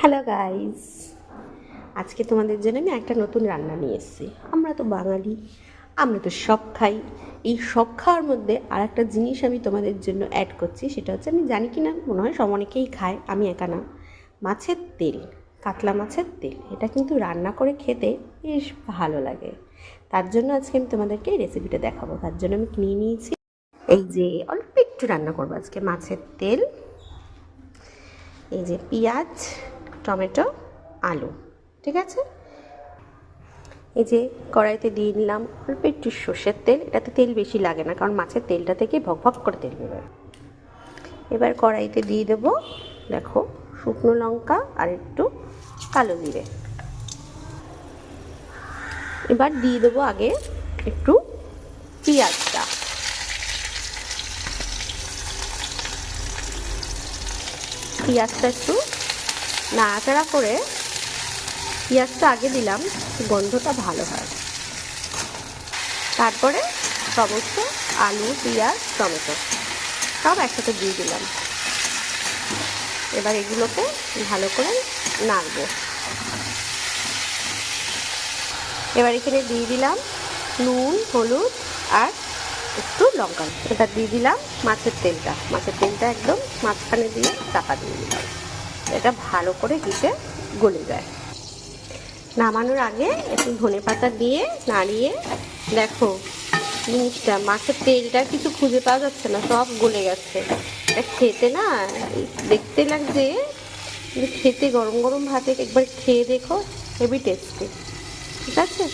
Hello guys, আজকে তোমাদের জন্য আমি একটা নতুন রান্না নিয়ে এসেছি। আমরা তো বাঙালি, আমরা তো সব খাই। এই সব খাওয়ার মধ্যে আর একটা জিনিস আমি তোমাদের জন্য অ্যাড করছি, সেটা হচ্ছে, আমি জানি কি না, মনে হয় সব অনেকেই খায়, আমি একা না। মাছের তেল, কাতলা মাছের তেল, এটা কিন্তু রান্না করে খেতে বেশ ভালো লাগে। তার জন্য আজকে আমি তোমাদেরকে এই রেসিপিটা দেখাবো। তার জন্য আমি কিনে নিয়েছি, এই যে অল্প একটু রান্না করবো আজকে, মাছের তেল, এই যে পেঁয়াজ, টমেটো, আলু, ঠিক আছে। এই যে কড়াইতে দিয়ে নিলাম অল্প একটু সর্ষের তেল। এটাতে তেল বেশি লাগে না, কারণ মাছের তেলটা থেকে ভক ভক করে তেল বেরোয়। এবার কড়াইতে দিয়ে দেবো, দেখো, শুকনো লঙ্কা আর একটু কালো জিরে। এবার দিয়ে দেবো আগে একটু পেঁয়াজটা। পেঁয়াজটা একটু নাড়াচাড়া করে, পেঁয়াজটা আগে দিলাম, গন্ধটা ভালো হয়। তারপরে সমস্ত আলু, পেঁয়াজ, টমেটো সব একসাথে দিয়ে দিলাম। এবার এগুলোকে ভালো করে নাড়বো। এবার এখানে দিয়ে দিলাম নুন, হলুদ আর একটু লঙ্কা। এবার দিয়ে দিলাম মাছের তেলটা। মাছের তেলটা একদম মাঝখানে দিয়ে চাপা দিয়ে দিলাম, এটা ভালো করে হিটে গলে যায়। নামানোর আগে একটু ধনেপাতা দিয়ে নাড়িয়ে, দেখো জিনিসটা, মাছের তেলটা কিছু খুঁজে পাওয়া যাচ্ছে না, সব গলে গেছে। এটা খেতে না দেখতে লাগছে, খেতে গরম গরম ভাতে একবার খেয়ে দেখো, হেভি টেস্টি। ঠিক আছে।